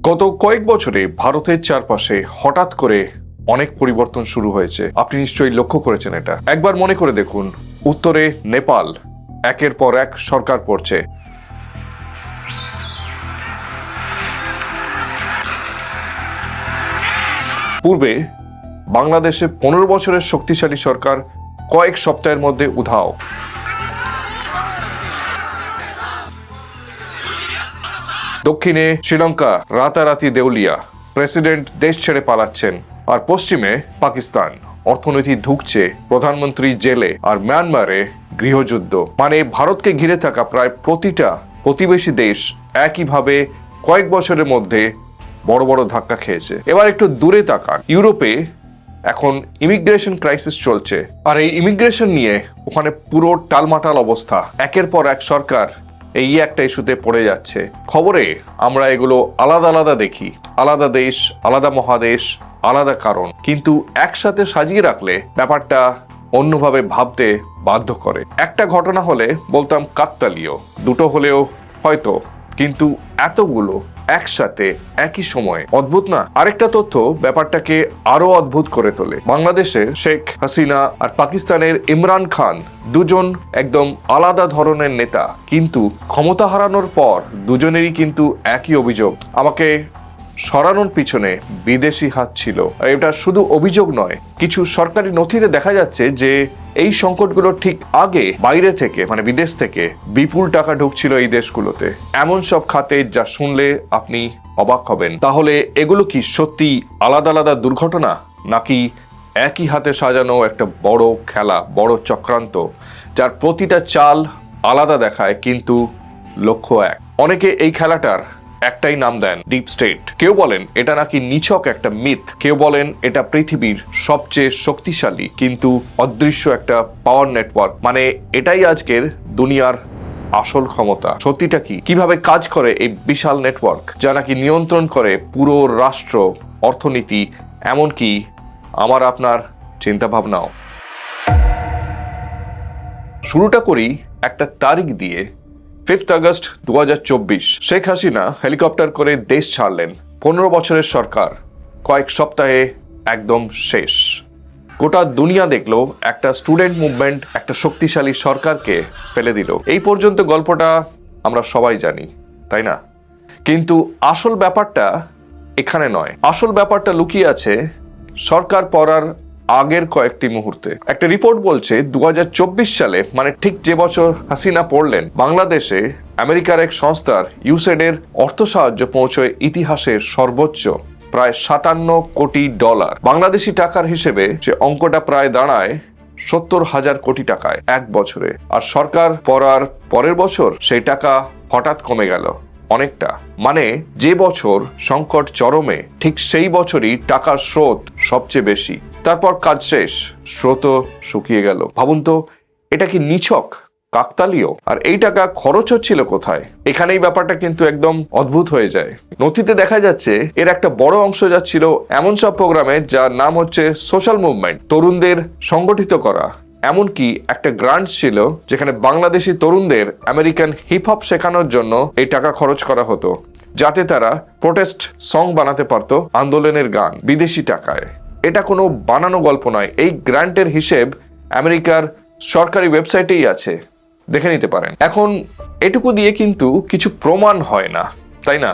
গত কয়েক বছরে ভারতের চারপাশে হঠাৎ করে অনেক পরিবর্তন শুরু হয়েছে। আপনি নিশ্চয়ই লক্ষ্য করেছেন এটা। একবার মনে করে দেখুন, উত্তরে নেপাল একের পর এক সরকার পড়ছে। পূর্বে বাংলাদেশে 15 বছরের শক্তিশালী সরকার কয়েক সপ্তাহের মধ্যে উধাও। দক্ষিণে শ্রীলঙ্কা রাতারাতি দেউলিয়া, প্রেসিডেন্ট দেশ ছেড়ে পালাচ্ছেন। আর পশ্চিমে পাকিস্তান, অর্থনীতি ধুঁকছে, প্রধানমন্ত্রী জেলে, আর মিয়ানমারে গৃহযুদ্ধ। মানে ভারতকে ঘিরে থাকা প্রায় প্রতিটা প্রতিবেশী দেশ একইভাবে কয়েক বছরের মধ্যে বড় বড় ধাক্কা খেয়েছে। এবার একটু দূরে তাকান, ইউরোপে এখন ইমিগ্রেশন ক্রাইসিস চলছে। আর এই ইমিগ্রেশন নিয়ে ওখানে পুরো টালমাটাল অবস্থা। একের পর এক সরকার এই একটা ইস্যুতে পড়ে যাচ্ছে। খবরে আমরা এগুলো আলাদা আলাদা দেখি, আলাদা দেশ, আলাদা মহাদেশ, আলাদা কারণ, কিন্তু একসাথে সাজিয়ে রাখলে ব্যাপারটা অন্যভাবে ভাবতে বাধ্য করে। একটা ঘটনা হলে বলতাম কাকতালীয়, দুটো হলেও হয়তো, কিন্তু এতগুলো একসাথে একই সময়ে অদ্ভুত না? আরেকটা তথ্য ব্যাপারটাকে আরো অদ্ভুত করে তোলে। বাংলাদেশে শেখ হাসিনা আর পাকিস্তানের ইমরান খান দুজন একদম আলাদা ধরনের নেতা, কিন্তু ক্ষমতা হারানোর পর দুজনেরই কিন্তু একই অভিযোগ, আমাকে সরানোর পিছনে বিদেশি হাত ছিল। আর এটা শুধু অভিযোগ নয়, কিছু সরকারি নথিতে দেখা যাচ্ছে যে এই সংকটগুলো ঠিক আগে বাইরে থেকে, মানে বিদেশ থেকে বিপুল টাকা ঢুকছিল এই দেশগুলোতে, এমন সব খাতে যা শুনলে আপনি অবাক হবেন। তাহলে এগুলো কি সত্যি আলাদা আলাদা দুর্ঘটনা, নাকি একই হাতে সাজানো একটা বড় খেলা, বড় চক্রান্ত, যার প্রতিটা চাল আলাদা দেখায় কিন্তু লক্ষ্য এক? অনেকে এই খেলাটার একটাই নাম দেন, ডিপ স্টেট। কেউ বলেন এটা নাকি নিছক একটা মিথ, কেউ বলেন এটা পৃথিবীর সবচেয়ে শক্তিশালী কিন্তু অদৃশ্য একটা পাওয়ার নেটওয়ার্ক। মানে এটাই আজকের দুনিয়ার আসল ক্ষমতা। সত্যিটা কি? কিভাবে কাজ করে এই বিশাল নেটওয়ার্ক, যা নাকি নিয়ন্ত্রণ করে পুরো রাষ্ট্র, অর্থনীতি, এমনকি আমার আপনার চিন্তা ভাবনাও। শুরুটা করি একটা তারিখ দিয়ে, 5 আগস্ট 2024। শেখ হাসিনা হেলিকপ্টার করে দেশ ছাড়লেন। 15 বছরের সরকার কয়েক সপ্তাহে একদম শেষ। গোটা দুনিয়া দেখলো একটা স্টুডেন্ট মুভমেন্ট একটা শক্তিশালী সরকারকে ফেলে দিল। এই পর্যন্ত গল্পটা আমরা সবাই জানি, তাই না? কিন্তু আসল ব্যাপারটা এখানে নয়। আসল ব্যাপারটা লুকিয়ে আছে সরকার পড়ার আগের কয়েকটি মুহূর্তে। একটা রিপোর্ট বলছে 2024 সালে, মানে ঠিক যে বছর হাসিনা পড়লেন, বাংলাদেশে আমেরিকার এক সংস্থার ইউসেডের অর্থ সাহায্য পৌঁছয় ইতিহাসের সর্বোচ্চ প্রায় $57 কোটি। বাংলাদেশি টাকার হিসেবে সে অঙ্কটা প্রায় দাঁড়ায় 70,000 কোটি টাকায় এক বছরে। আর সরকার পড়ার পরের বছর সেই টাকা হঠাৎ কমে গেল অনেকটা। মানে যে বছর সংকট চরমে, ঠিক সেই বছরই টাকার স্রোত সবচেয়ে বেশি। তারপর কাজ শেষ, স্রোতও শুকিয়ে গেল। ভাবুন তো, এটা কি নিছক কাকতালীয়? আর এই টাকা খরচ হচ্ছিল কোথায়? এখানেই ব্যাপারটা কিন্তু একদম অদ্ভুত হয়ে যায়। নথিতে দেখা যাচ্ছে এর একটা বড় অংশ যাচ্ছিল এমন সব প্রোগ্রামে যার নাম হচ্ছে সোশ্যাল মুভমেন্ট, তরুণদের সংগঠিত করা। এমনকি একটা গ্রান্ট ছিল যেখানে বাংলাদেশি তরুণদের আমেরিকান হিপ হপ শেখানোর জন্য এই টাকা খরচ করা হতো, যাতে তারা প্রোটেস্ট সং বানাতে পারত, আন্দোলনের গান, বিদেশি টাকায়। এটা কোনো বানানো গল্প নয়। এই গ্রান্টের হিসেব আমেরিকার সরকারি ওয়েবসাইটেই আছে, দেখে নিতে পারেন। এখন এটুকু দিয়ে কিন্তু কিছু প্রমাণ হয় না, তাই না?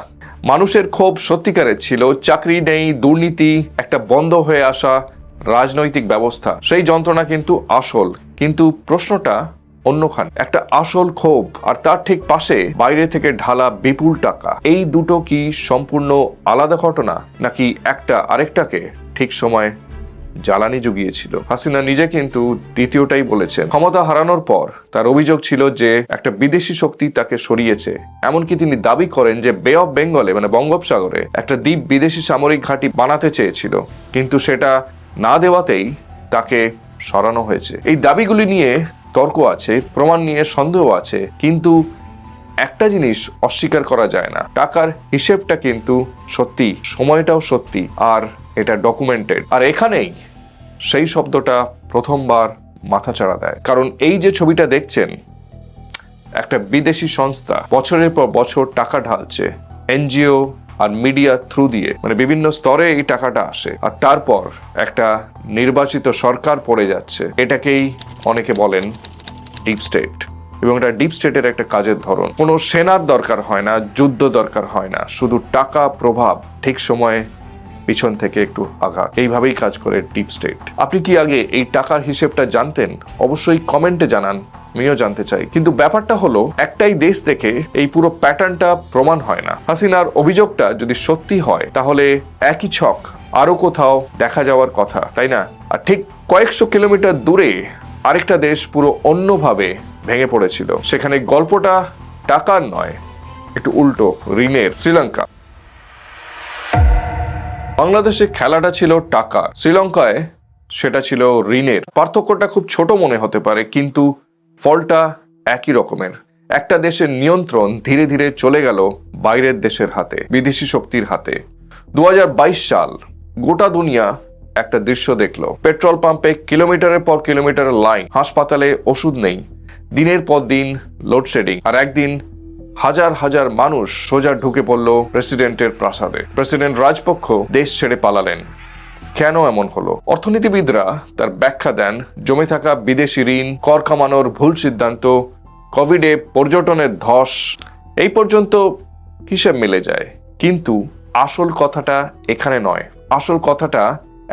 মানুষের ক্ষোভ সত্যিকারের ছিল। চাকরি নেই, দুর্নীতি, একটা বন্ধ হয়ে আসা রাজনৈতিক ব্যবস্থা, সেই যন্ত্রণা কিন্তু আসল। কিন্তু প্রশ্নটা অন্যখানে, একটা আসল ক্ষোভ আর তার ঠিক পাশে বাইরে থেকে ঢালা বিপুল টাকা। এই দুটো কি সম্পূর্ণ আলাদা ঘটনা, নাকি একটা আরেকটাকে ঠিক সময় জ্বালানি জুগিয়েছিল? হাসিনা নিজে কিন্তু দ্বিতীয়টাই বলেছেন। ক্ষমতা হারানোর পর তার অভিযোগ ছিল যে একটা বিদেশি শক্তি তাকে সরিয়েছে। এমনকি তিনি দাবি করেন যে বে অফ বেঙ্গলে, মানে বঙ্গোপসাগরে একটা দ্বীপ বিদেশি সামরিক ঘাঁটি বানাতে চেয়েছিল, কিন্তু সেটা না দেওয়াতেই তাকে সরানো হয়েছে। এই দাবিগুলি নিয়ে তর্ক আছে, প্রমাণ নিয়ে সন্দেহ আছে, কিন্তু একটা জিনিস অস্বীকার করা যায় না, টাকার হিসেবটা কিন্তু সত্যি, সময়টাও সত্যি, আর এটা ডকুমেন্টেড। আর এখানেই সেই শব্দটা প্রথমবার মাথাচাড়া দেয়। কারণ এই যে ছবিটা দেখছেন, একটা বিদেশি সংস্থা বছরের পর বছর টাকা ঢালছে, এনজিও, আর মিডিয়া থ্রু দিয়ে, মানে বিভিন্ন স্তরে এই টাকাটা আসে, আর তারপর একটা নির্বাচিত সরকার পড়ে যাচ্ছে। এটাকেই অনেকে বলেন ডিপ স্টেট। এবং এটা ডিপ স্টেটের একটা কাজের ধরন। কোনো সেনার দরকার হয় না, যুদ্ধ দরকার হয় না, শুধু টাকা, প্রভাব, ঠিক সময়ে পিছন থেকে একটু আঘাত, এইভাবেই কাজ করে ডিপ স্টেট। আপনি কি আগে এই টাকার হিসেবটা জানতেন? অবশ্যই কমেন্টে জানান, আমিও জানতে চাই। কিন্তু ব্যাপারটা হলো, একটাই দেশ দেখে এই পুরো প্যাটার্নটা প্রমাণ হয় না। হাসিনার অভিযোগটা যদি সত্যি হয়, তাহলে একই ছক আরো কোথাও দেখা যাওয়ার কথা, তাই না? আর ঠিক কয়েকশো কিলোমিটার দূরে আরেকটা দেশ পুরো অন্যভাবে ভেঙে পড়েছিল। সেখানে গল্পটা টাকার নয়, একটু উল্টো, ঋণের। শ্রীলঙ্কা। বাংলাদেশে খেলাটা ছিল টাকার, শ্রীলঙ্কায় সেটা ছিল ঋণের। পার্থক্যটা খুব ছোট মনে হতে পারে, কিন্তু ফলটা একই রকমের। একটা দেশের নিয়ন্ত্রণ ধীরে ধীরে চলে গেল বাইরের দেশের হাতে, বিদেশি শক্তির হাতে। 2022 সাল, গোটা দুনিয়া একটা দৃশ্য দেখলো। পেট্রোল পাম্পে কিলোমিটারের পর কিলোমিটার লাইন, হাসপাতালে ওষুধ নেই, দিনের পর দিন লোডশেডিং, আর একদিন হাজার হাজার মানুষ সোজা ঢুকে পড়ল প্রেসিডেন্টের প্রাসাদে। প্রেসিডেন্ট রাজপক্ষ দেশ ছেড়ে পালালেন। কেন এমন হলো? অর্থনীতিবিদরা তার ব্যাখ্যা দেন জমে থাকা বিদেশি ঋণ, কর কামানোর ভুল সিদ্ধান্ত, কোভিডে পর্যটনের ধস। এই পর্যন্ত হিসেব মিলে যায়, কিন্তু আসল কথাটা এখানে নয়। আসল কথাটা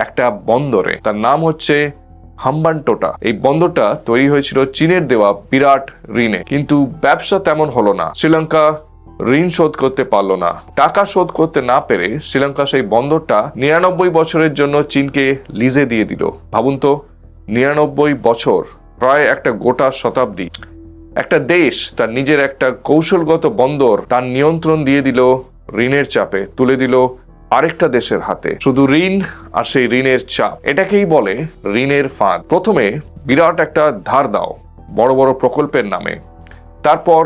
একটা বন্দরে, তার নাম হচ্ছে হাম্বানটোটা। এই বন্দরটা তৈরি হয়েছিল চীনের দেওয়া বিরাট ঋণে, কিন্তু ব্যবসা তেমন হলো না। শ্রীলঙ্কা ঋণ শোধ করতে পারলো না। টাকা শোধ করতে না পেরে শ্রীলঙ্কা সেই বন্দরটা 99 বছরের জন্য চীনকে লিজে দিয়ে দিল। ভাবুন তো, 99 বছর, প্রায় একটা গোটা শতাব্দী। একটা দেশ তার নিজের একটা কৌশলগত বন্দর তার নিয়ন্ত্রণ দিয়ে দিল ঋণের চাপে, তুলে দিল আরেকটা দেশের হাতে। শুধু ঋণ আর সেই ঋণের চাপ, এটাকেই বলে ঋণের ফাঁদ। প্রথমে বিরাট একটা ধার দাও বড় বড় প্রকল্পের নামে, তারপর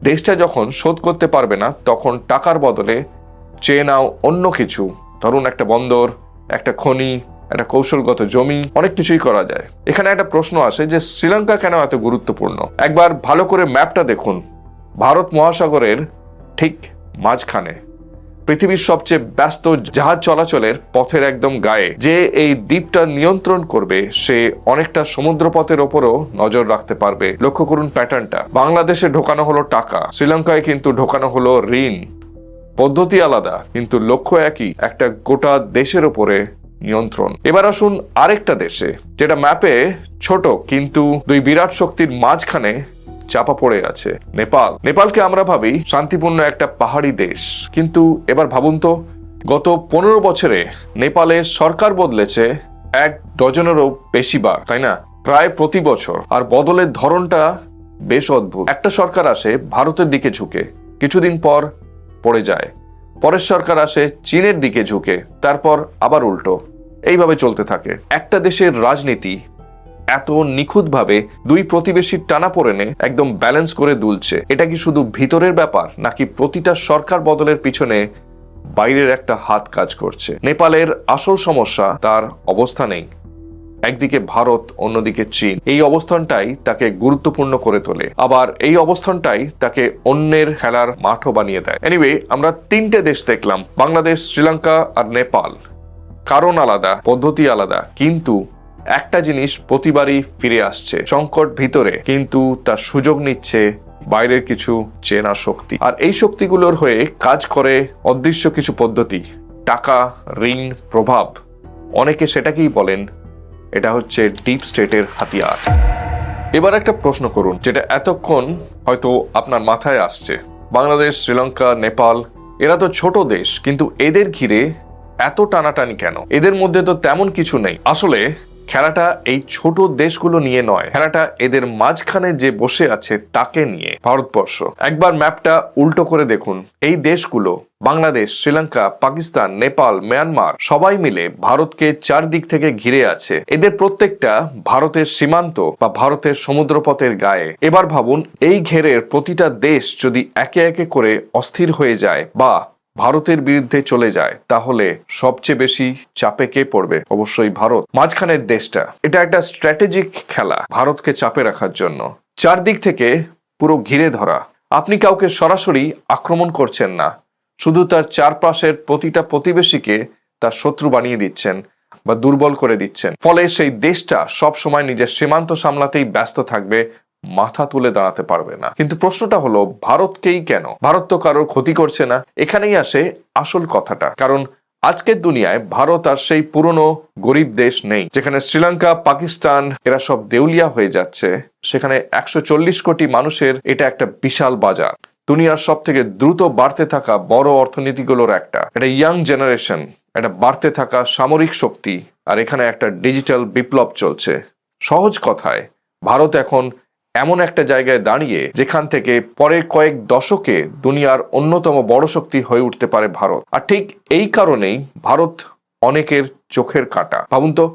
দেশটা যখন শোধ করতে পারবে না, তখন টাকার বদলে চেয়ে নাও অন্য কিছু। ধরুন একটা বন্দর, একটা খনি, একটা কৌশলগত জমি, অনেক কিছুই করা যায়। এখানে একটা প্রশ্ন আসে যে শ্রীলঙ্কা কেন এত গুরুত্বপূর্ণ? একবার ভালো করে ম্যাপটা দেখুন। ভারত মহাসাগরের ঠিক মাঝখানে, পৃথিবীর সবচেয়ে ব্যস্ত জাহাজ চলাচলের পথের একদম গায়ে। যে এই দ্বীপটা নিয়ন্ত্রণ করবে, সে অনেকটা সমুদ্রপথের ওপরও নজর রাখতে পারবে। লক্ষ্য করুন প্যাটার্নটা। বাংলাদেশে ঢোকানো হলো টাকা, শ্রীলঙ্কায় কিন্তু ঢোকানো হলো ঋণ। পদ্ধতি আলাদা, কিন্তু লক্ষ্য একই, একটা গোটা দেশের ওপরে নিয়ন্ত্রণ। এবার আসুন আরেকটা দেশে, যেটা ম্যাপে ছোট, কিন্তু দুই বিরাট শক্তির মাঝখানে চাপা পড়ে আছে, নেপাল। নেপালকে আমরা ভাবি শান্তিপূর্ণ একটা পাহাড়ি দেশ, কিন্তু এবার ভাবুন তো, গত 15 বছরে নেপালে সরকার বদলেছে 1 ডজনেরও বেশি বার, তাই না? প্রায় প্রতি বছর। আর বদলের ধরনটা বেশ অদ্ভুত। একটা সরকার আসে ভারতের দিকে ঝুঁকে, কিছুদিন পর পড়ে যায়। পরের সরকার আসে চীনের দিকে ঝুঁকে, তারপর আবার উল্টো। এইভাবে চলতে থাকে। একটা দেশের রাজনীতি এত নিখুঁতভাবে দুই প্রতিবেশীর টানাপোড়েনে একদম ব্যালেন্স করে দুলছে। এটা কি শুধু ভিতরের ব্যাপার, নাকি প্রতিটা সরকার বদলের পিছনে বাইরের একটা হাত কাজ করছে? নেপালের আসল সমস্যা তার অবস্থানেই। একদিকে ভারত, অন্যদিকে চীন। এই অবস্থানটাই তাকে গুরুত্বপূর্ণ করে তোলে, আবার এই অবস্থানটাই তাকে অন্যের খেলার মাঠও বানিয়ে দেয়। এনিওয়ে, আমরা 3টে দেশ দেখলাম, বাংলাদেশ, শ্রীলঙ্কা আর নেপাল। কারণ আলাদা, পদ্ধতি আলাদা, কিন্তু একটা জিনিস প্রতিবারই ফিরে আসছে। সংকট ভিতরে, কিন্তু তার সুযোগ নিচ্ছে বাইরের কিছু চেনা শক্তি। আর এই শক্তিগুলোর হয়ে কাজ করে অদৃশ্য কিছু পদ্ধতি, টাকা, ঋণ, প্রভাব। অনেকে সেটাকেই বলেন এটা হচ্ছে ডিপ স্টেটের হাতিয়ার। এবার একটা প্রশ্ন করুন, যেটা এতক্ষণ হয়তো আপনার মাথায় আসছে। বাংলাদেশ, শ্রীলঙ্কা, নেপাল, এরা তো ছোট দেশ, কিন্তু এদের ঘিরে এত টানাটানি কেন? এদের মধ্যে তো তেমন কিছু নেই। আসলে খেলাটা এই ছোট দেশগুলো নিয়ে নয়, খেলাটা এদের মাঝখানে যে বসে আছে তাকে নিয়ে, ভারতবর্ষ। একবার ম্যাপটা উল্টো করে দেখুন। এই দেশগুলো, বাংলাদেশ, শ্রীলঙ্কা, পাকিস্তান, নেপাল, মিয়ানমার, সবাই মিলে ভারতকে চারদিক থেকে ঘিরে আছে। এদের প্রত্যেকটা ভারতের সীমান্ত বা ভারতের সমুদ্রপথের গায়ে। এবার ভাবুন, এই ঘেরের প্রতিটা দেশ যদি একে একে করে অস্থির হয়ে যায় বা ভারতের বিরুদ্ধে চলে যায়, তাহলে সবচেয়ে বেশি চাপে কে পড়বে? অবশ্যই ভারত। মাঝখানের দেশটা, এটা একটা স্ট্র্যাটেজিক খেলা ভারতকে চাপে রাখার জন্য। চারদিক থেকে পুরো ঘিরে ধরা। আপনি কাউকে সরাসরি আক্রমণ করছেন না, শুধু তার চারপাশের প্রতিটা প্রতিবেশীকে তার শত্রু বানিয়ে দিচ্ছেন বা দুর্বল করে দিচ্ছেন। ফলে সেই দেশটা সব সময় নিজের সীমান্ত সামলাতেই ব্যস্ত থাকবে, মাথা তুলে দাঁড়াতে পারবে না। কিন্তু প্রশ্নটা হলো, ভারতকেই কেন? ভারত তো কারোর ক্ষতি করছে না। এখানেই আসে আসল কথাটা। কারণ আজকের দুনিয়ায় ভারত আর সেই পুরনো গরিব দেশ নেই, যেখানে শ্রীলঙ্কা, পাকিস্তান এরা সব দেউলিয়া হয়ে যাচ্ছে। সেখানে 140 কোটি মানুষের এটা একটা বিশাল বাজার, দুনিয়ার সব থেকে দ্রুত বাড়তে থাকা বড় অর্থনীতিগুলোর একটা ইয়াং জেনারেশন, একটা বাড়তে থাকা সামরিক শক্তি, আর এখানে একটা ডিজিটাল বিপ্লব চলছে। সহজ কথায়, ভারত এখন এমন একটা জায়গায় দাঁড়িয়ে যেখান থেকে পরের কয়েক দশকে দুনিয়ার অন্যতম বড় শক্তি হয়ে উঠতে পারে ভারত। আর ঠিক এই কারণেই ভারত অনেকের চোখের কাঁটা। ভাবুন তো,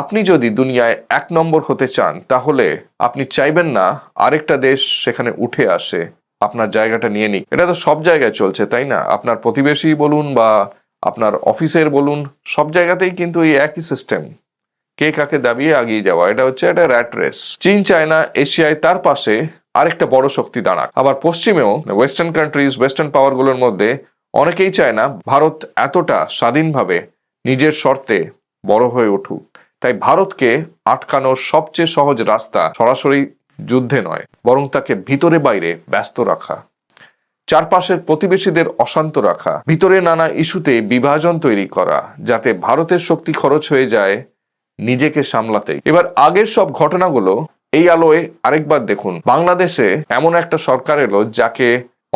আপনি যদি দুনিয়ায় 1 নম্বর হতে চান, তাহলে আপনি চাইবেন না আরেকটা দেশ সেখানে উঠে আসে, আপনার জায়গাটা নিয়ে নিক। এটা তো সব জায়গায় চলছে, তাই না? আপনার প্রতিবেশী বলুন বা আপনার অফিসের বলুন, সব জায়গাতেই কিন্তু এই একই সিস্টেম, কে কাকে দাবিয়ে এগিয়ে যাওয়া। এটা হচ্ছে একটা র্যাট রেস। চীন চায় না এশিয়ায় তার পাশে আরেকটা বড় শক্তি দাঁড়াক। আবার পশ্চিমেও ওয়েস্টার্ন কান্ট্রিজ, ওয়েস্টার্ন পাওয়ারগুলোর মধ্যে অনেকেই চায় না ভারত এতটা স্বাধীনভাবে নিজের শর্তে বড় হয়ে উঠুক। তাই ভারতকে আটকানোর সবচেয়ে সহজ রাস্তা সরাসরি যুদ্ধে নয়, বরং তাকে ভিতরে বাইরে ব্যস্ত রাখা, চারপাশের প্রতিবেশীদের অশান্ত রাখা, ভিতরে নানা ইস্যুতে বিভাজন তৈরি করা, যাতে ভারতের শক্তি খরচ হয়ে যায় নিজেকে সামলাতেই। এবার আগের সব ঘটনাগুলো এই আলোয় আরেকবার দেখুন। বাংলাদেশে এমন একটা সরকার এলো যাকে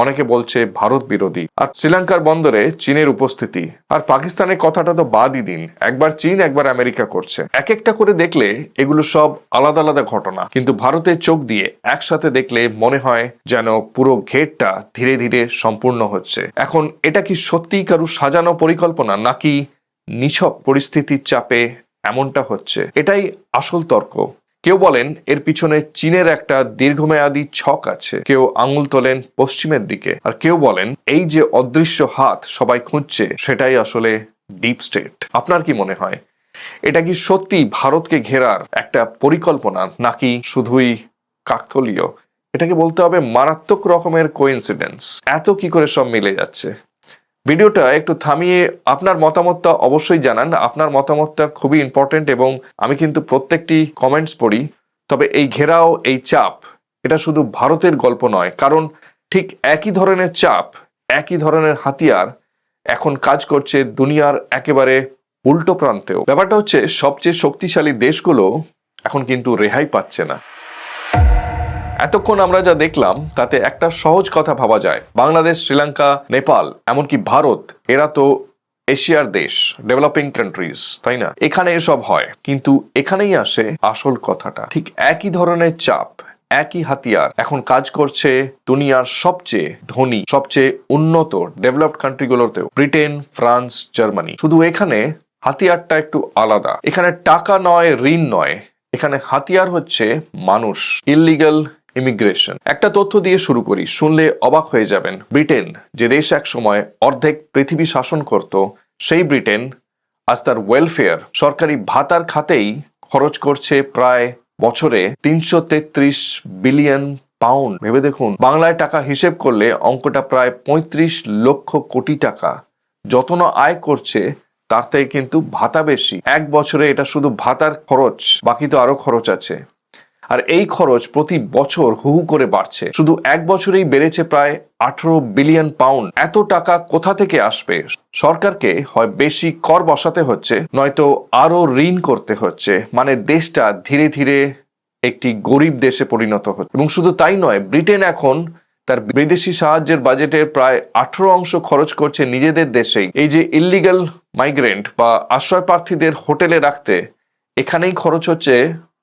অনেকে বলছে ভারত বিরোধী, আর শ্রীলঙ্কার বন্দরে চীনের উপস্থিতি, আর পাকিস্তানের কথাটা তো বাদই দিন, একবার চীন একবার আমেরিকা করছে। এক একটা করে দেখলে এগুলো সব আলাদা আলাদা ঘটনা, কিন্তু ভারতের চোখ দিয়ে একসাথে দেখলে মনে হয় যেন পুরো ঘেরটা ধীরে ধীরে সম্পূর্ণ হচ্ছে। এখন এটা কি সত্যিই কারো সাজানো পরিকল্পনা, নাকি নিছক পরিস্থিতির চাপে এমনটা হচ্ছে? এটাই আসল তর্ক। কেউ বলেন এর পিছনে চীনের একটা দীর্ঘমেয়াদী ছক আছে, কেউ আঙুল তোলেন পশ্চিমের দিকে, আর কেউ বলেন এই যে অদৃশ্য হাত সবাই খুঁজছে সেটাই আসলে ডিপ স্টেট। আপনার কি মনে হয়, এটা কি সত্যি ভারতকে ঘেরার একটা পরিকল্পনা, নাকি শুধুই কাকতালীয়? এটাকে বলতে হবে মারাত্মক রকমের কোইন্সিডেন্স। এত কি করে সব মিলে যাচ্ছে? ভিডিওটা একটু থামিয়ে আপনার মতামতটা অবশ্যই জানান। আপনার মতামতটা খুবই ইম্পর্টেন্ট এবং আমি কিন্তু প্রত্যেকটি কমেন্টস পড়ি। তবে এই ঘেরাও, এই চাপ, এটা শুধু ভারতের গল্প নয়, কারণ ঠিক একই ধরনের চাপ, একই ধরনের হাতিয়ার এখন কাজ করছে দুনিয়ার একেবারে উল্টো প্রান্তেও। ব্যাপারটা হচ্ছে, সবচেয়ে শক্তিশালী দেশগুলো এখন কিন্তু রেহাই পাচ্ছে না। এতক্ষণ আমরা যা দেখলাম তাতে একটা সহজ কথা ভাবা যায়, বাংলাদেশ, শ্রীলঙ্কা, নেপাল, এমনকি ভারত, এরা তো এশিয়ার দেশ, ডেভেলপিং কান্ট্রিজ, তাই না? এখানে এসব হয়। কিন্তু এখানেই আসে আসল কথাটা। ঠিক একই ধরনের চাপ, একই হাতিয়ার এখন কাজ করছে দুনিয়ার সবচেয়ে ধনী, সবচেয়ে উন্নত ডেভেলপড কান্ট্রিগুলোতেও, ব্রিটেন, ফ্রান্স, জার্মানি। শুধু এখানে হাতিয়ারটা একটু আলাদা। এখানে টাকা নয়, ঋণ নয়, এখানে হাতিয়ার হচ্ছে মানুষ, ইললিগাল ইমিগ্রেশন। একটা তথ্য দিয়ে শুরু করি, শুনলে অবাক হয়ে যাবেন। ব্রিটেন, যে দেশ এক সময় অর্ধেক পৃথিবী শাসন করত, সেই ব্রিটেন আজ তার ওয়েলফেয়ার, সরকারি ভাতার খাতেই খরচ করছে প্রায় বছরে 333 বিলিয়ন পাউন্ড। ভেবে দেখুন, বাংলায় টাকা হিসেব করলে অঙ্কটা প্রায় 35 লক্ষ কোটি টাকা। যত না আয় করছে তার থেকে কিন্তু ভাতা বেশি। এক বছরে এটা শুধু ভাতার খরচ, বাকি তো আরো খরচ আছে। আর এই খরচ প্রতি বছর হু হু করে বাড়ছে। শুধু এক বছরেই বেড়েছে প্রায় 18 বিলিয়ন পাউন্ড। এত টাকা কোথা থেকে আসবে? সরকারকে হয় বেশি কর বসাতে হচ্ছে, নয়তো আরো ঋণ করতে হচ্ছে। মানে দেশটা ধীরে ধীরে একটি গরিব দেশে পরিণত হচ্ছে। এবং শুধু তাই নয়, ব্রিটেন এখন তার বিদেশি সাহায্যের বাজেটের প্রায় 18% খরচ করছে নিজেদের দেশেই। এই যে ইললিগাল মাইগ্রেন্ট বা আশ্রয় প্রার্থীদের হোটেলে রাখতে, এখানেই খরচ হচ্ছে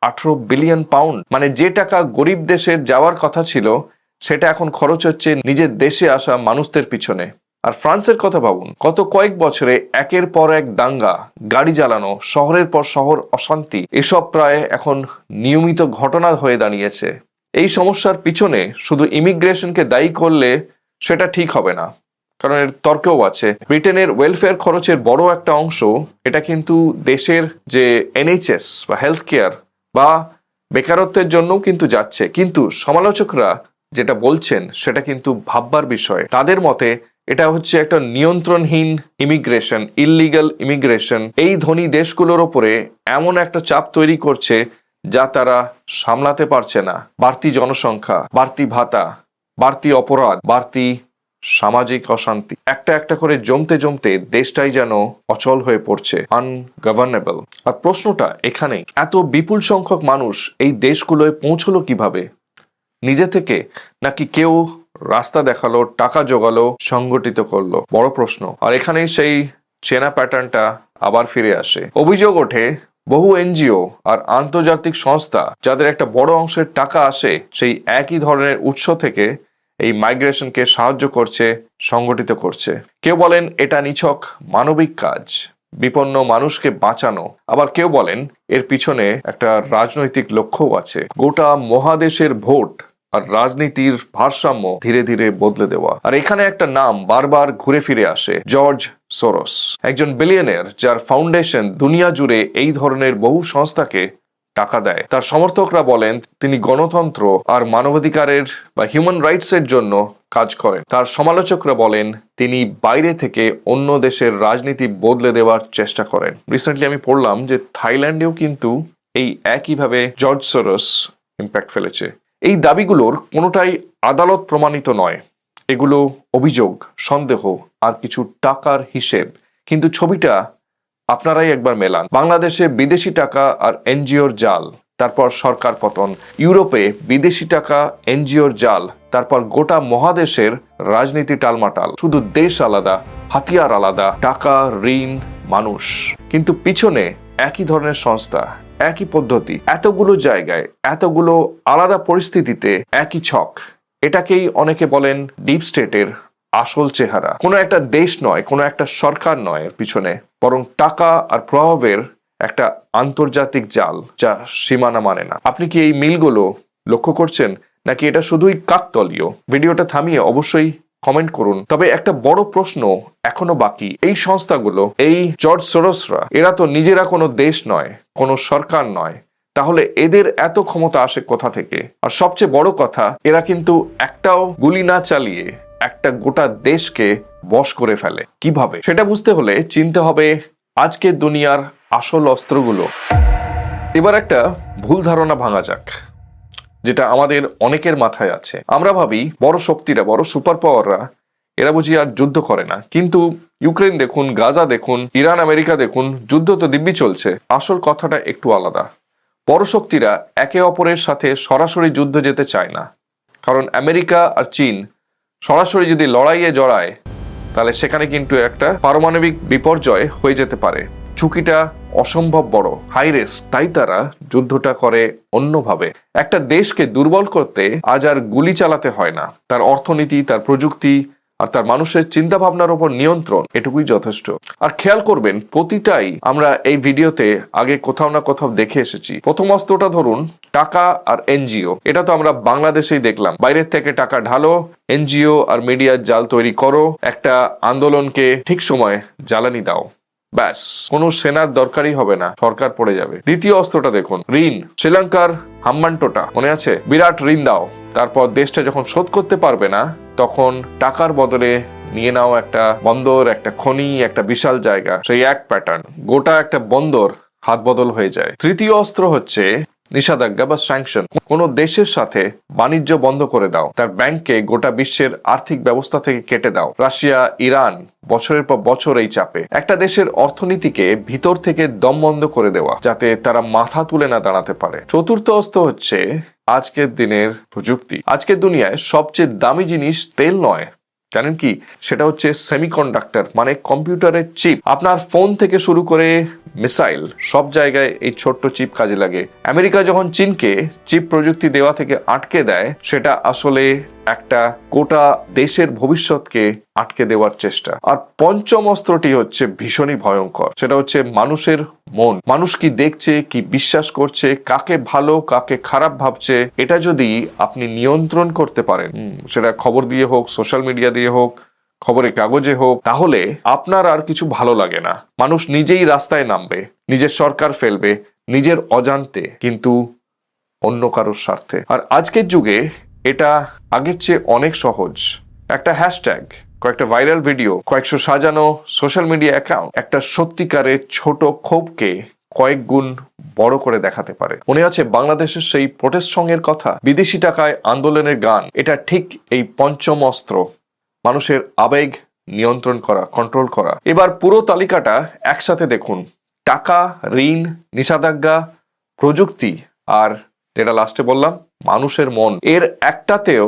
18 বিলিয়ন পাউন্ড। মানে যে টাকা গরিব দেশের যাওয়ার কথা ছিল, সেটা এখন খরচ হচ্ছে নিজের দেশে আসা মানুষদের পিছনে। আর ফ্রান্সের কথা ভাবুন, গত কয়েক বছরে একের পর এক দাঙ্গা, গাড়ি জ্বালানো, শহরের পর শহর অশান্তি, এসব প্রায় এখন নিয়মিত ঘটনা হয়ে দাঁড়িয়েছে। এই সমস্যার পিছনে শুধু ইমিগ্রেশনকে দায়ী করলে সেটা ঠিক হবে না, কারণ এর তর্কও আছে। ব্রিটেনের ওয়েলফেয়ার খরচের বড় একটা অংশ এটা কিন্তু দেশের যে NHS বা হেলথ কেয়ার বা বেকারত্বের জন্যও কিন্তু যাচ্ছে। কিন্তু সমালোচকরা যেটা বলছেন সেটা কিন্তু ভাববার বিষয়। তাদের মতে এটা হচ্ছে একটা নিয়ন্ত্রণহীন ইমিগ্রেশন, ইললিগাল ইমিগ্রেশন। এই ধনী দেশগুলোর ওপরে এমন একটা চাপ তৈরি করছে যা তারা সামলাতে পারছে না। বাড়তি জনসংখ্যা, বাড়তি ভাতা, বাড়তি অপরাধ, বাড়তি সামাজিক অশান্তি, একটা একটা করে জমতে জমতে দেশটাই যেন অচল হয়ে পড়ছে, আনগভর্নেবল। আর প্রশ্নটা এখানেই, এত বিপুল সংখ্যক মানুষ এই দেশগুলোয় পৌঁছলো কিভাবে? নিজে থেকে, নাকি কেউ রাস্তা দেখালো, টাকা জোগালো, সংগঠিত করলো? বড় প্রশ্ন। আর এখানেই সেই চেনা প্যাটার্নটা আবার ফিরে আসে। অভিযোগ ওঠে বহু এনজিও আর আন্তর্জাতিক সংস্থা যাদের একটা বড় অংশের টাকা আসে সেই একই ধরনের উৎস থেকে এই মাইগ্রেশনকে সাহায্য করছে, সংগঠিত করছে। কেউ বলেন এটা নিছক মানবিক কাজ, বিপন্ন মানুষকে বাঁচানো। আবার কেউ বলেন এর পিছনে একটা রাজনৈতিক লক্ষ্যও আছে, গোটা মহাদেশের ভোট আর রাজনীতির ভারসাম্য ধীরে ধীরে বদলে দেওয়া। আর এখানে একটা নাম বারবার ঘুরে ফিরে আসে, জর্জ সোরস, একজন বিলিয়নিয়ার যার ফাউন্ডেশন দুনিয়া জুড়ে এই ধরনের বহু সংস্থাকে টাকা দেয়। তার সমর্থকরা বলেন তিনি গণতন্ত্র আর মানবাধিকারের বা হিউম্যান রাইটস এর জন্য কাজ করেন। তার সমালোচকরা বলেন তিনি বাইরে থেকে অন্য দেশের রাজনীতি বদলে দেওয়ার চেষ্টা করেন। রিসেন্টলি আমি পড়লাম যে থাইল্যান্ডেও কিন্তু এই একইভাবে জর্জ সোরস ইম্প্যাক্ট ফেলেছে। এই দাবিগুলোর কোনোটাই আদালত প্রমাণিত নয়, এগুলো অভিযোগ, সন্দেহ আর কিছু টাকার হিসেব। কিন্তু ছবিটা আপনারাই একবার মেলান। বাংলাদেশে বিদেশি টাকা আর এনজিওর জাল, তারপর সরকার পতন। ইউরোপে বিদেশি টাকা, এনজিওর জাল, তারপর গোটা মহাদেশের রাজনীতি টালমাটাল। শুধু দেশ আলাদা, হাতিয়ার আলাদা, টাকা, ঋণ, মানুষ, কিন্তু পিছনে একই ধরনের সংস্থা, একই পদ্ধতি, এতগুলো জায়গায়, এতগুলো আলাদা পরিস্থিতিতে একই ছক। এটাকেই অনেকে বলেন ডিপ স্টেটের আসল চেহারা। কোনো একটা দেশ নয়, কোনো একটা সরকার নয় এর পিছনে, বরং টাকা আর প্রভাবের একটা আন্তর্জাতিক জাল যা সীমানা মানে না। আপনি কি এই মিলগুলো লক্ষ্য করছেন, নাকি এটা শুধুই কাকতলীয়? ভিডিওটা থামিয়ে অবশ্যই কমেন্ট করুন। তবে একটা বড় প্রশ্ন এখনো বাকি, এই সংস্থাগুলো, এই জর্জ সোরসরা, এরা তো নিজেরা কোনো দেশ নয়, কোনো সরকার নয়, তাহলে এদের এত ক্ষমতা আসে কোথা থেকে? আর সবচেয়ে বড় কথা, এরা কিন্তু একটাও গুলি না চালিয়ে একটা গোটা দেশকে বশ করে ফেলে কিভাবে? সেটা বুঝতে হলে চিনতে হবে আজকের দুনিয়ার আসল অস্ত্রগুলো। এবার একটা ভুল ধারণা ভাঙা যাক, যেটা আমাদের অনেকের মাথায় আছে। আমরা ভাবি বড় শক্তিরা, বড় সুপার পাওয়াররা, এরা বুঝি আর যুদ্ধ করে না। কিন্তু ইউক্রেন দেখুন, গাজা দেখুন, ইরান আমেরিকা দেখুন, যুদ্ধ তো দিব্যি চলছে। আসল কথাটা একটু আলাদা। বড় শক্তিরা একে অপরের সাথে সরাসরি যুদ্ধ যেতে চায় না, কারণ আমেরিকা আর চীন সরাসরি যদি লড়াইয়ে জড়ায় তাহলে সেখানে কিন্তু একটা পারমাণবিক বিপর্যয় হয়ে যেতে পারে। ঝুঁকিটা অসম্ভব বড়, হাই রিস্ক। তাই তারা যুদ্ধটা করে অন্যভাবে। একটা দেশকে দুর্বল করতে আজ আর গুলি চালাতে হয় না, তার অর্থনীতি, তার প্রযুক্তি আর তার মানুষের চিন্তা ভাবনার উপর নিয়ন্ত্রণ, এটুকুই যথেষ্ট। আর খেয়াল করবেন, প্রতিটাই আমরা এই ভিডিওতে আগে কোথাও না কোথাও দেখে এসেছি। প্রথম অস্ত্রটা ধরুন টাকা আর এনজিও, এটা তো আমরা বাংলাদেশেই দেখলাম। বাইরের থেকে টাকা ঢালো, এনজিও আর মিডিয়ার জাল তৈরি করো, একটা আন্দোলনকে ঠিক সময় জ্বালানি দাও, ব্যাস, কোনো সেনার দরকারই হবে না, সরকার পড়ে যাবে। দ্বিতীয় অস্ত্রটা দেখুন, ঋণ। শ্রীলঙ্কার হাম্মানটোটা মনে আছে? বিরাট ঋণ দাও, তারপর দেশটা যখন শোধ করতে পারবে না তখন টাকার বদলে নিয়ে নাও একটা বন্দর, একটা খনি, একটা বিশাল জায়গা। সেই এক প্যাটার্ন, গোটা একটা বন্দর হাত বদল হয়ে যায়। তৃতীয় অস্ত্র হচ্ছে নিষেধাজ্ঞা বা স্যাংশন। কোন দেশের সাথে বাণিজ্য বন্ধ করে দাও, তার ব্যাংককে গোটা বিশ্বের আর্থিক ব্যবস্থা থেকে কেটে দাও। রাশিয়া, ইরান বছরের পর বছর এই চাপে। একটা দেশের অর্থনীতিকে ভিতর থেকে দম বন্ধ করে দেওয়া, যাতে তারা মাথা তুলে না দাঁড়াতে পারে। চতুর্থ অস্ত্র হচ্ছে আজকের দিনের প্রযুক্তি। আজকের দুনিয়ায় সবচেয়ে দামি জিনিস তেল নয়, জানেন কি? সেটা হচ্ছে সেমিকন্ডাক্টর, মানে কম্পিউটারের চিপ। আপনার ফোন থেকে শুরু করে মিসাইল, সব জায়গায় এই ছোট্ট চিপ কাজে লাগে। আমেরিকা যখন চীনকে চিপ প্রযুক্তি দেওয়া থেকে আটকে দেয়, সেটা আসলে একটা গোটা দেশের ভবিষ্যৎকে আটকে দেওয়ার চেষ্টা। আর পঞ্চম অস্ত্রটি হচ্ছে ভীষণই ভয়ঙ্কর, সেটা হচ্ছে মানুষের মন। মানুষ কি দেখছে, কি বিশ্বাস করছে, কাকে ভালো কাকে খারাপ ভাবছে, এটা যদি আপনি নিয়ন্ত্রণ করতে পারেন, সেটা খবর দিয়ে হোক, সোশ্যাল মিডিয়া দিয়ে হোক, খবরের কাগজে হোক, তাহলে আপনার আর কিছু ভালো লাগে না। মানুষ নিজেই রাস্তায় নামবে, নিজের সরকার ফেলবে, নিজের অজান্তে, কিন্তু অন্য কারোর স্বার্থে। আর আজকের যুগে এটা আগের চেয়ে অনেক সহজ। একটা হ্যাশট্যাগ, কয়েকটা ভাইরাল ভিডিও, কয়েকশো সাজানো সোশ্যাল মিডিয়া অ্যাকাউন্ট একটা সত্যিকারের ছোট ক্ষোভকে কয়েক গুণ বড় করে দেখাতে পারে। মনে আছে বাংলাদেশের সেই প্রোটেস্ট সঙ্গের কথা, বিদেশি টাকায় আন্দোলনের গান। এটা ঠিক এই পঞ্চম অস্ত্র, মানুষের আবেগ নিয়ন্ত্রণ করা, কন্ট্রোল করা। এবার পুরো তালিকাটা একসাথে দেখুন। টাকা, ঋণ, নিষেধাজ্ঞা, প্রযুক্তি আর যেটা লাস্টে বললাম মানুষের মন, এর একটাতেও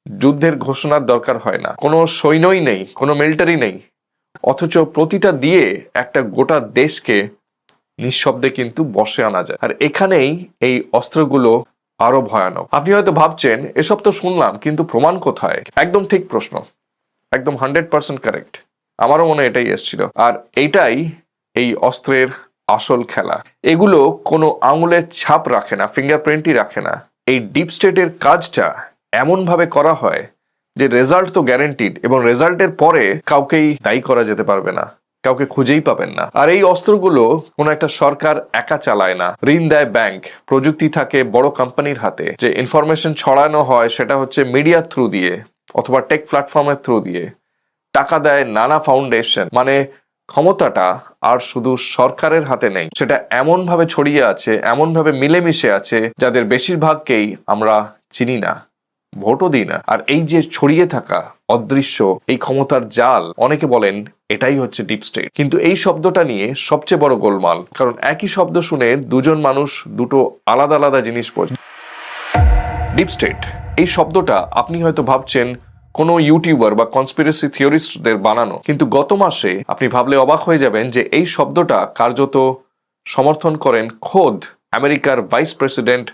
যুদ্ধের ঘোষণার দরকার হয় না। কোনো সৈন্যই নেই, কোনো মিলিটারি নেই, অথচ প্রতিটা দিয়ে একটা গোটা দেশকে নিঃশব্দে কিন্তু বসে আনা যায়। আর এখানেই এই অস্ত্রগুলো আরো ভয়ানক। আপনি হয়তো ভাবছেন এসব তো শুনলাম, কিন্তু প্রমাণ কোথায়? একদম ঠিক প্রশ্ন, একদম 100% কারেক্ট। আমারও মনে এটাই এসেছিল। আর এইটাই এই অস্ত্রের আসল খেলা। এগুলো কোনো আঙুলের ছাপ রাখে না, ফিঙ্গারপ্রিন্টই রাখে না। এই ডিপ স্টেটের কাজটা এমন ভাবে করা হয় যে রেজাল্ট তো গ্যারান্টিড, এবং রেজাল্টের পরে কাউকেই দায়ী করা যেতে পারবে না, কাউকে খুঁজেই পাবেন না। আর এই অস্ত্রগুলো কোনো একটা সরকার একা চালায় না। ঋণ দেয় ব্যাংক, প্রযুক্তি থাকে বড় কোম্পানির হাতে, যে ইনফরমেশন ছড়ানো হয় সেটা হচ্ছে মিডিয়ার থ্রু দিয়ে অথবা টেক প্ল্যাটফর্মের থ্রু দিয়ে। টাকা দেয় নানা ফাউন্ডেশন। মানে ক্ষমতাটা আর শুধু সরকারের হাতে নেই, সেটা এমন ভাবে ছড়িয়ে আছে, এমন ভাবে মিলেমিশে আছে যাদের বেশিরভাগকেই আমরা চিনি না, ভোটও দিই না। আর এই যে ছড়িয়ে থাকা অদৃশ্য এই ক্ষমতার জাল, অনেকে বলেন এটাই হচ্ছে ডিপ স্টেট। কিন্তু এই শব্দটা নিয়ে সবচেয়ে বড় গোলমাল, কারণ একই শব্দ শুনে দুজন মানুষ দুটো আলাদা আলাদা জিনিস বোঝে। ডিপ স্টেট এই শব্দটা আপনি হয়তো ভাবছেন কোনো ইউটিউবার বা কনস্পিরেসি থিওরিস্টদের বানানো, কিন্তু গত মাসে আপনি ভাবলে অবাক হয়ে যাবেন যে এই শব্দটা কার্যত সমর্থন করেন খোদ আমেরিকার ভাইস প্রেসিডেন্ট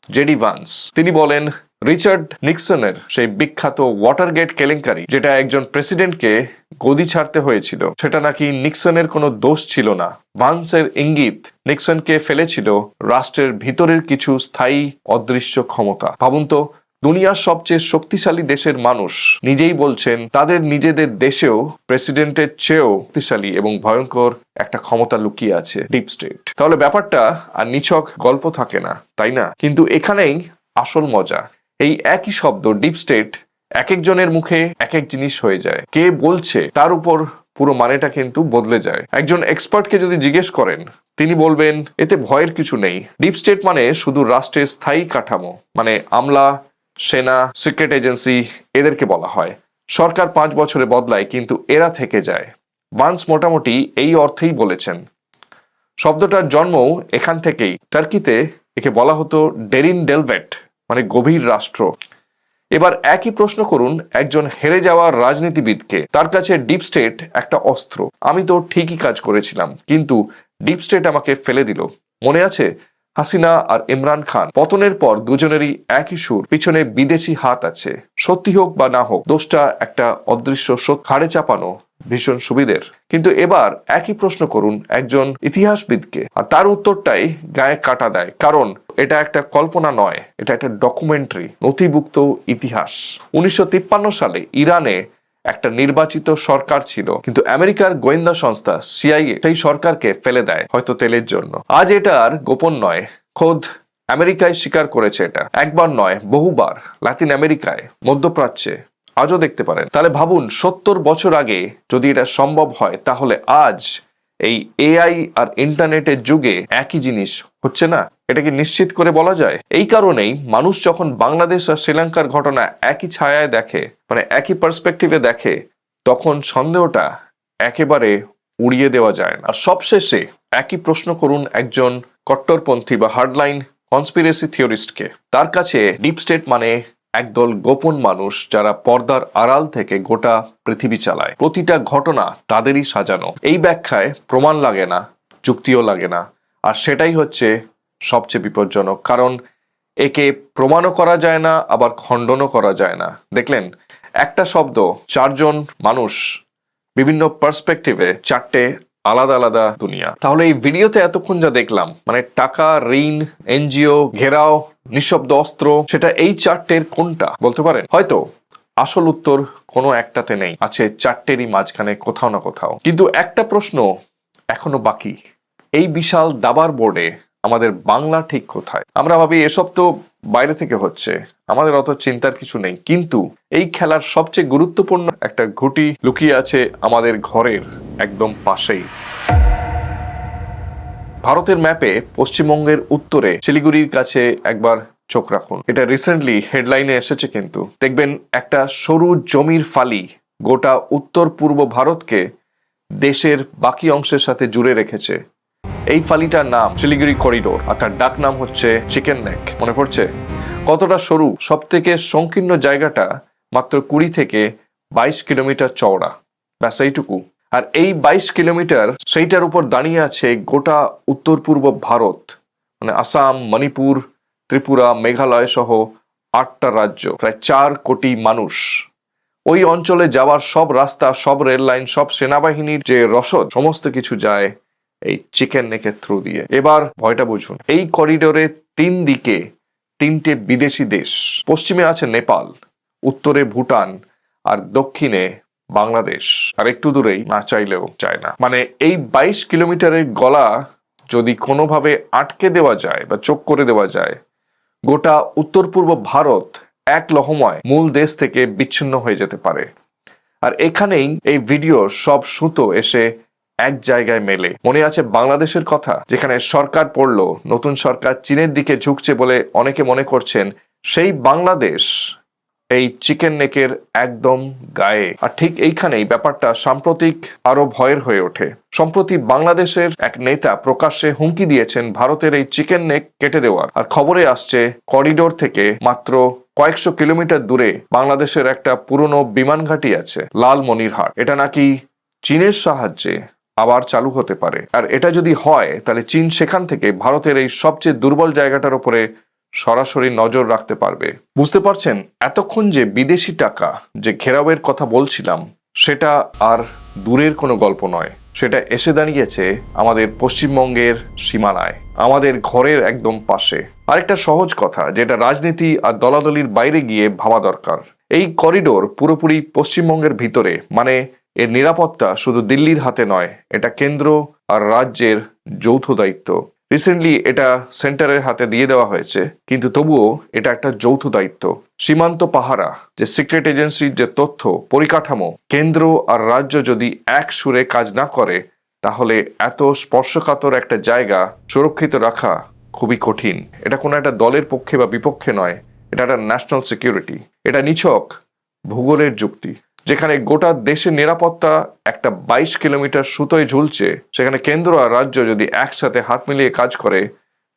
জেডি ভান্স। তিনি বলেন রিচার্ড নিক্সনের সেই বিখ্যাত ওয়াটারগেট কেলেঙ্কারি, যেটা একজন প্রেসিডেন্টকে গদি ছাড়তে হয়েছিল, সেটা নাকি নিক্সনের কোনো দোষ ছিল না। ভান্সের ইঙ্গিত নিক্সনকে ফেলেছিল রাষ্ট্রের ভিতরের কিছু স্থায়ী অদৃশ্য ক্ষমতা। ভাবুন তো, দুনিয়ার সবচেয়ে শক্তিশালী দেশের মানুষ নিজেই বলছেন তাদের নিজেদের দেশেও প্রেসিডেন্টের চেয়েও শক্তিশালী এবং ভয়ঙ্কর একটা ক্ষমতা লুকিয়ে আছে, ডিপ স্টেট। তাহলে ব্যাপারটা আর নিছক গল্প থাকে না, তাই না? কিন্তু এখানেই আসল মজা। এই একই শব্দ ডিপ স্টেট এক একজনের মুখে এক এক জিনিস হয়ে যায়। কে বলছে তার উপর পুরো মানেটা কিন্তু বদলে যায়। একজন এক্সপার্টকে যদি জিজ্ঞেস করেন, তিনি বলবেন এতে ভয়ের কিছু নেই। ডিপ স্টেট মানে শুধু রাষ্ট্রের স্থায়ী কাঠামো, মানে আমলা, সেনা, সিক্রেট এজেন্সি, এদেরকে বলা হয়। সরকার 5 বছরে বদলায়, কিন্তু এরা থেকে যায়। ভান্স মোটামুটি এই অর্থেই বলেছেন। শব্দটার জন্মও এখান থেকেই। টার্কিতে একে বলা হতো ডেরিন ডেলভেট, মানে গভীর রাষ্ট্র। এবার একই প্রশ্ন করুন একজন হেরে যাওয়া রাজনীতিবিদকে। তার কাছে ডিপ স্টেট একটা অস্ত্র। আমি তো ঠিকই কাজ করেছিলাম, কিন্তু ডিপ স্টেট আমাকে ফেলে দিল। মনে আছে হাসিনা আর ইমরান খান পতনের পর দুজনেরই একই সুর, পিছনে বিদেশি হাত আছে। সত্যি হোক বা না হোক, দোষটা একটা অদৃশ্য ঘাড়ে চাপানো ভীষণ সুবিধের। কিন্তু এবার একই প্রশ্ন করুন একজন ইতিহাসবিদকে, আর তার উত্তরটাই গায়ে কাটা দেয়। কারণ এটা একটা কল্পনা নয়, এটা একটা ডকুমেন্টারি, নথিভুক্ত ইতিহাস। 1953 সালে ইরানে একটা নির্বাচিত সরকার ছিল, কিন্তু আমেরিকার গোয়েন্দা সংস্থা সিআইএ সেই সরকারকে ফেলে দেয়, হয়তো তেলের জন্য। আজ এটা আর গোপন নয়, খোদ আমেরিকায় স্বীকার করেছে এটা। একবার নয়, বহুবার। লাতিন আমেরিকায়, মধ্যপ্রাচ্যে আজও দেখতে পারেন। তাহলে ভাবুন 70 বছর আগে যদি এটা সম্ভব হয়, তাহলে আজ এই এআই আর ইন্টারনেটের যুগে একই জিনিস হচ্ছে না? এটা কি নিশ্চিত করে বলা যায়? এই কারণেই মানুষ যখন বাংলাদেশ আর শ্রীলঙ্কার ঘটনা একই ছায়ায় দেখে, মানে একই পার্সপেক্টিভে দেখে, তখন সন্দেহটা একেবারে উড়িয়ে দেওয়া যায় না। আর সবশেষে একই প্রশ্ন করুন একজন কট্টরপন্থী বা হার্ডলাইন কনস্পিরেসি থিওরিস্টকে। তার কাছে ডিপ স্টেট মানে একদল গোপন মানুষ যারা পর্দার আড়াল থেকে গোটা পৃথিবী চালায়। প্রতিটা ঘটনা তাদেরই সাজানো। এই ব্যাখ্যায় প্রমাণ লাগে না, যুক্তিও লাগে না। আর সেটাই হচ্ছে সবচেয়ে বিপজ্জনক, কারণ একে প্রমাণও করা যায় না, আবার খণ্ডনও করা যায় না। দেখলেন, একটা শব্দ, 4 জন মানুষ, বিভিন্ন পার্সপেক্টিভে 4টে আলাদা আলাদা দুনিয়া। তাহলে এই ভিডিওতে এতক্ষণ যা দেখলাম, মানে টাকা, ঋণ, এনজিও, ঘেরাও, নিঃশব্দ অস্ত্র, সেটা এই 4টের কোনটা বলতে পারেন? হয়তো আসল উত্তর কোনো একটাতে নেই, আছে 4টেরই মাঝখানে কোথাও না কোথাও। কিন্তু একটা প্রশ্ন এখনো বাকি, এই বিশাল দাবার বোর্ডে আমাদের বাংলা ঠিক কোথায়? আমরা ভাবি এসব তো বাইরে থেকে হচ্ছে, আমাদের অত চিন্তার কিছু নেই, কিন্তু এই খেলার সবচেয়ে গুরুত্বপূর্ণ একটা ঘুঁটি লুকিয়ে আছে আমাদের ঘরের একদম পাশেই। ভারতের ম্যাপে পশ্চিমবঙ্গের উত্তরে শিলিগুড়ির কাছে একবার চোখ রাখুন। এটা রিসেন্টলি হেডলাইনে এসেছে, কিন্তু দেখবেন একটা সরু জমির ফালি গোটা উত্তর পূর্ব ভারতকে দেশের বাকি অংশের সাথে জুড়ে রেখেছে। এই ফালিটার নাম শিলিগুড়ি করিডোর, আর তার ডাক নাম হচ্ছে চিকেন নেক। মনে পড়ছে কতটা সরু? সব থেকে সংকীর্ণ জায়গাটা মাত্র 20 থেকে 22 কিলোমিটার চওড়া, ব্যাস এইটুকু। আর এই 22 কিলোমিটার, সেইটার উপর দাঁড়িয়ে আছে গোটা উত্তর পূর্ব ভারত, মানে আসাম, মণিপুর, ত্রিপুরা, মেঘালয় সহ 8টা রাজ্য, প্রায় 4 কোটি মানুষ। ওই অঞ্চলে যাওয়ার সব রাস্তা, সব রেল লাইন, সব সেনাবাহিনীর যে রসদ, সমস্ত কিছু যায় এই চিকেন নেকের থ্রু দিয়ে। এবার ভয়টা বুঝুন, এই করিডোরে 3 দিকে 3টে বিদেশি দেশ। পশ্চিমে আছে নেপাল, উত্তরে ভুটান, আর দক্ষিণে বাংলাদেশ, আর একটু দূরেই না চাইলেও চায়না। মানে এই 22 কিলোমিটারের গলা যদি কোনোভাবে আটকে দেওয়া যায় বা চোখ করে দেওয়া যায়, গোটা উত্তর পূর্ব ভারত এক লহমায় মূল দেশ থেকে বিচ্ছিন্ন হয়ে যেতে পারে। আর এখানেই এই ভিডিওর সব সুতো এসে এক জায়গায় মেলে। মনে আছে বাংলাদেশের কথা, যেখানে সরকার পড়লো, নতুন সরকার চীনের দিকে ঝুঁকছে বলে অনেকে মনে করছেন সেই বাংলাদেশ এই চিকেন নেকের একদম গায়ে। আর ঠিক এইখানেই ব্যাপারটা সাম্প্রতিক আরো ভয়ের হয়ে ওঠে। সম্প্রতি বাংলাদেশের এক নেতা প্রকাশ্যে হুমকি দিয়েছেন ভারতের এই চিকেন নেক কেটে দেওয়ার। আর খবরে আসছে করিডোর থেকে মাত্র কয়েকশো কিলোমিটার দূরে বাংলাদেশের একটা পুরনো বিমান ঘাঁটি আছে, লালমনিরহাট। এটা নাকি চীনের সাহায্যে আবার চালু হতে পারে। আর এটা যদি হয়, তাহলে চীন সেখান থেকে ভারতের এই সবচেয়ে দুর্বল জায়গাটার উপরে সরাসরি নজর রাখতে পারবে। বুঝতে পারছেন, এতক্ষণ যে বিদেশি টাকা যে ঘেরাওয়ের কথা বলছিলাম, সেটা আর দূরের কোনো গল্প নয়। সেটা এসে দাঁড়িয়েছে আমাদের পশ্চিমবঙ্গের সীমানায়, আমাদের ঘরের একদম পাশে। আরেকটা সহজ কথা, যেটা রাজনীতি আর দলাদলির বাইরে গিয়ে ভাবা দরকার, এই করিডোর পুরোপুরি পশ্চিমবঙ্গের ভিতরে, মানে এর নিরাপত্তা শুধু দিল্লির হাতে নয়, এটা কেন্দ্র আর রাজ্যের যৌথ দায়িত্ব। রিসেন্টলি এটা সেন্টারের হাতে দিয়ে দেওয়া হয়েছে, কিন্তু তবুও এটা একটা যৌথ দায়িত্ব। সীমান্ত পাহারা, যে সিক্রেট এজেন্সির যে তথ্য পরিকাঠামো, কেন্দ্র আর রাজ্য যদি এক সুরে কাজ না করে, তাহলে এত স্পর্শকাতর একটা জায়গা সুরক্ষিত রাখা খুবই কঠিন। এটা কোনো একটা দলের পক্ষে বা বিপক্ষে নয়, এটা একটা ন্যাশনাল সিকিউরিটি। এটা নিছক ভূগোলের যুক্তি। যেখানে গোটা দেশের নিরাপত্তা একটা 22 কিলোমিটার সুতোয় ঝুলছে, সেখানে কেন্দ্র আর রাজ্য যদি একসাথে হাত মিলিয়ে কাজ করে,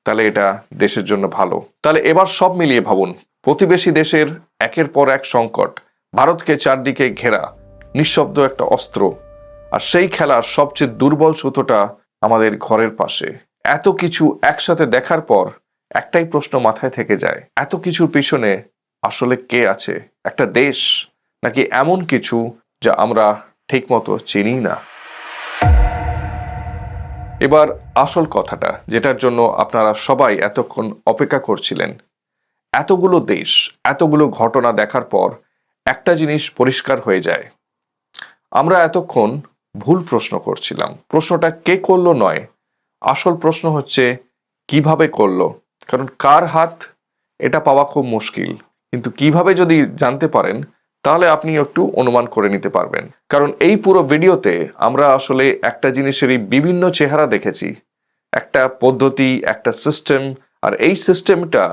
তাহলে এটা দেশের জন্য ভালো। তাহলে এবার সব মিলিয়ে ভাবুন, প্রতিবেশী দেশের একের পর এক সংকট, ভারতকে চারদিকে ঘেরা নিঃশব্দ একটা অস্ত্র, আর সেই খেলার সবচেয়ে দুর্বল সুতোটা আমাদের ঘরের পাশে। এত কিছু একসাথে দেখার পর একটাই প্রশ্ন মাথায় থেকে যায়, এত কিছুর পিছনে আসলে কে আছে? একটা দেশ, নাকি এমন কিছু যা আমরা ঠিকমতো চিনি না? এবার আসল কথাটা, যেটার জন্য আপনারা সবাই এতক্ষণ অপেক্ষা করছিলেন। এতগুলো দেশ, এতগুলো ঘটনা দেখার পর একটা জিনিস পরিষ্কার হয়ে যায়, আমরা এতক্ষণ ভুল প্রশ্ন করছিলাম। প্রশ্নটা কে করলো নয়, আসল প্রশ্ন হচ্ছে কিভাবে করলো। কারণ কার হাত, এটা পাওয়া খুব মুশকিল, কিন্তু কিভাবে যদি জানতে পারেন, তাহলে আপনি একটু অনুমান করে নিতে পারবেন। কারণ এই পুরো ভিডিওতে আমরা আসলে একটা জিনিসেরই বিভিন্ন চেহারা দেখেছি, একটা পদ্ধতি, একটা সিস্টেম। আর এই সিস্টেমটা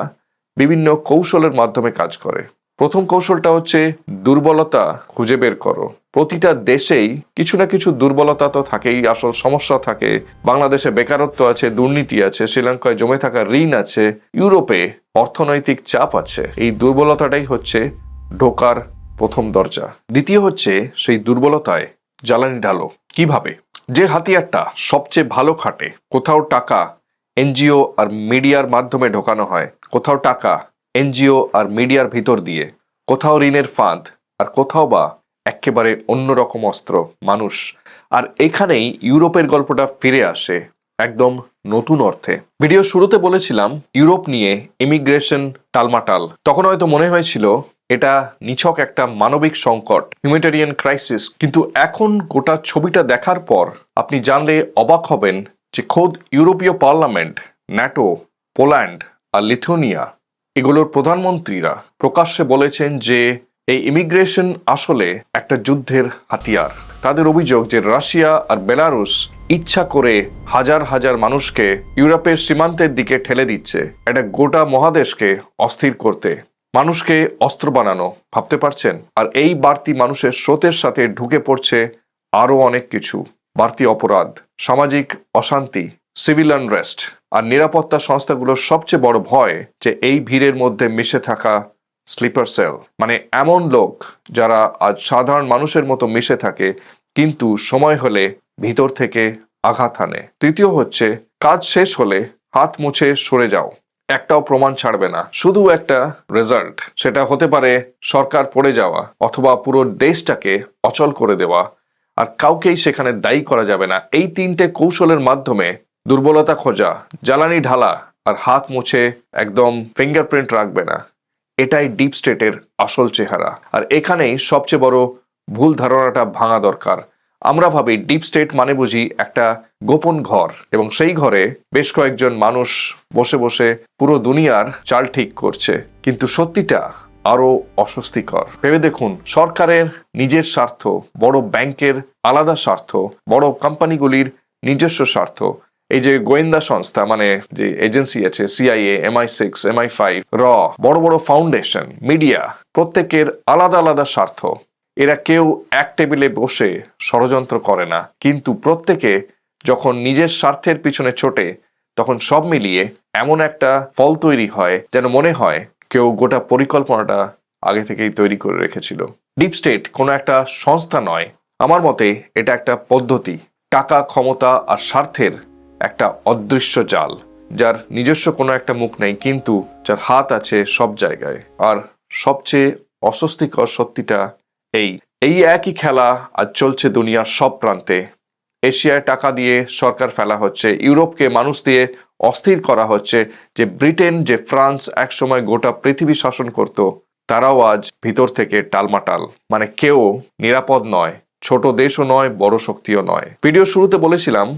বিভিন্ন কৌশলের মাধ্যমে কাজ করে। প্রথম কৌশলটা হচ্ছে দুর্বলতা খুঁজে বের করো। প্রতিটা দেশেই কিছু না কিছু দুর্বলতা তো থাকেই, আসল সমস্যা থাকে। বাংলাদেশে বেকারত্ব আছে, দুর্নীতি আছে, শ্রীলঙ্কায় জমে থাকা ঋণ আছে, ইউরোপে অর্থনৈতিক চাপ আছে। এই দুর্বলতাটাই হচ্ছে ঢোকার প্রথম দরজা। দ্বিতীয় হচ্ছে সেই দুর্বলতায় জ্বালানি ঢালো। কিভাবে? যে হাতিয়ারটা সবচেয়ে ভালো খাটে, কোথাও টাকা এনজিও আর মিডিয়ার মাধ্যমে ঢোকানো হয়, কোথাও টাকা এনজিও আর মিডিয়ার ভিতর দিয়ে, কোথাও ঋণের ফাঁদ, আর কোথাও বা একেবারে অন্যরকম অস্ত্র, মানুষ। আর এখানেই ইউরোপের গল্পটা ফিরে আসে একদম নতুন অর্থে। ভিডিও শুরুতে বলেছিলাম ইউরোপ নিয়ে ইমিগ্রেশন টালমাটাল। তখন হয়তো মনে হয়েছিল এটা নিছক একটা মানবিক সংকট, হিউম্যানিটেরিয়ান ক্রাইসিস। কিন্তু এখন গোটা ছবিটা দেখার পর আপনি জানলে অবাক হবেন যে খোদ ইউরোপীয় পার্লামেন্ট, ন্যাটো, পোল্যান্ড আর লিথুয়ানিয়া এগুলোর প্রধানমন্ত্রীরা প্রকাশ্যে বলেছেন যে এই ইমিগ্রেশন আসলে একটা যুদ্ধের হাতিয়ার। তাদের অভিযোগ যে রাশিয়া আর বেলারুস ইচ্ছা করে হাজার হাজার মানুষকে ইউরোপের সীমান্তের দিকে ঠেলে দিচ্ছে, একটা গোটা মহাদেশকে অস্থির করতে, মানুষকে অস্ত্র বানানো, ভাবতে পারছেন? আর এই বাড়তি মানুষের স্রোতের সাথে ঢুকে পড়ছে আরও অনেক কিছু, বাড়তি অপরাধ, সামাজিক অশান্তি, সিভিল আনরেস্ট। আর নিরাপত্তা সংস্থাগুলোর সবচেয়ে বড় ভয় যে এই ভিড়ের মধ্যে মিশে থাকা স্লিপার সেল, মানে এমন লোক যারা আজ সাধারণ মানুষের মতো মিশে থাকে কিন্তু সময় হলে ভিতর থেকে আঘাত হানে। তৃতীয় হচ্ছে, কাজ শেষ হলে হাত মুছে সরে যাও, একটাও প্রমাণ ছাড়বে না, শুধু একটা রেজাল্ট। সেটা হতে পারে সরকার পড়ে যাওয়া অথবা পুরো দেশটাকে অচল করে দেওয়া, আর কাউকেই সেখানে দায়ী করা যাবে না। এই তিনটে কৌশলের মাধ্যমে দুর্বলতা খোঁজা, জ্বালানি ঢালা আর হাত মুছে একদম ফিঙ্গারপ্রিন্ট রাখবে না, এটাই ডিপ স্টেটের আসল চেহারা। আর এখানেই সবচেয়ে বড় ভুল ধারণাটা ভাঙা দরকার। আমরা ভাবি ডিপ স্টেট মানে বুঝি একটা গোপন ঘর, এবং সেই ঘরে বেশ কয়েকজন মানুষ বসে বসে পুরো দুনিয়ার চাল ঠিক করছে। কিন্তু সত্যিটা আরো অস্বস্তিকর। ভেবে দেখুন, সরকারের নিজের স্বার্থ, বড় ব্যাংকের আলাদা স্বার্থ, বড় কোম্পানিগুলির নিজস্ব স্বার্থ, এই যে গোয়েন্দা সংস্থা মানে যে এজেন্সি আছে, CIA, MI6, MI5, র, বড় বড় ফাউন্ডেশন, মিডিয়া, প্রত্যেকের আলাদা আলাদা স্বার্থ। এরা কেউ এক টেবিলে বসে ষড়যন্ত্র করে না, কিন্তু প্রত্যেকে যখন নিজের স্বার্থের পিছনে ছোটে তখন সব মিলিয়ে এমন একটা ফল তৈরি হয় যেন মনে হয় কেউ গোটা পরিকল্পনাটা আগে থেকেই তৈরি করে রেখেছিল। ডিপ স্টেট কোনো একটা সংস্থা নয়, আমার মতে এটা একটা পদ্ধতি, টাকা, ক্ষমতা আর স্বার্থের একটা অদৃশ্য জাল, যার নিজস্ব কোনো একটা মুখ নেই কিন্তু যার হাত আছে সব জায়গায়। আর সবচেয়ে অস্বস্তিকর সত্যিটা এই একই খেলা আজ চলছে দুনিয়ার সব প্রান্তে। এশিয়ায় টাকা দিয়ে সরকার ফেলা হচ্ছে, ইউরোপকে মানুষ দিয়ে অস্থির করা হচ্ছে। যে ব্রিটেন, যে ফ্রান্স একসময় গোটা পৃথিবী শাসন করত, তারাও আজ ভিতর থেকে টালমাটাল। মানে কেউ নিরাপদ নয়, ছোট দেশও নয়, বড় শক্তিও নয়। ভিডিও শুরুতে বলেছিলাম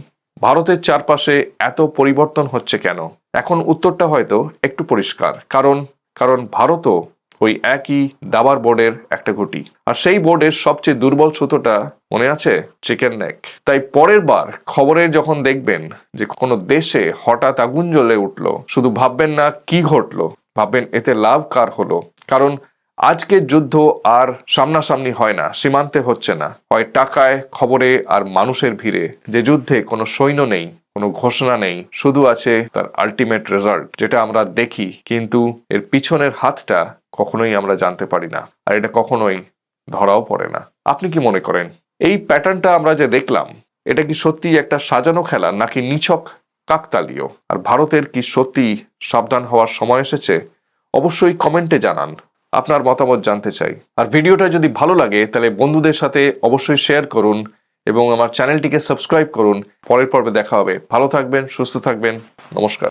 ভারতের চারপাশে এত পরিবর্তন হচ্ছে কেন? এখন উত্তরটা হয়তো একটু পরিষ্কার, কারণ ভারতও ওই একই দাবার বোর্ডের একটা গুটি। আর সেই বোর্ডের সবচেয়ে দুর্বল সুতোটা মনে আছে? Chicken neck. তাই পরের বার খবরে যখন দেখবেন যে কোনো দেশে হঠাৎ আগুন জ্বলে উঠলো, শুধু ভাববেন না কি ঘটলো, ভাববেন এতে লাভ কার হলো। কারণ আজকের যুদ্ধ আর সামনাসামনি হয় না, সীমান্তে হচ্ছে না, হয় টাকায়, খবরে আর মানুষের ভিড়ে। যে যুদ্ধে কোনো সৈন্য নেই, কোনো ঘোষণা নেই, শুধু আছে তার আলটিমেট রেজাল্ট, যেটা আমরা দেখি কিন্তু এর পিছনের হাতটা কখনোই আমরা জানতে পারি না, আর এটা কখনোই ধরাও পড়ে না। আপনি কি মনে করেন এই প্যাটার্নটা আমরা যে দেখলাম, এটা কি সত্যি একটা সাজানো খেলা নাকি নিছক কাকতালীয়? আর ভারতের কি সত্যি সাবধান হওয়ার সময় এসেছে? অবশ্যই কমেন্টে জানান, আপনার মতামত জানতে চাই। আর ভিডিওটা যদি ভালো লাগে তাহলে বন্ধুদের সাথে অবশ্যই শেয়ার করুন এবং আমার চ্যানেলটিকে সাবস্ক্রাইব করুন। পরের পর্বে দেখা হবে। ভালো থাকবেন, সুস্থ থাকবেন, নমস্কার।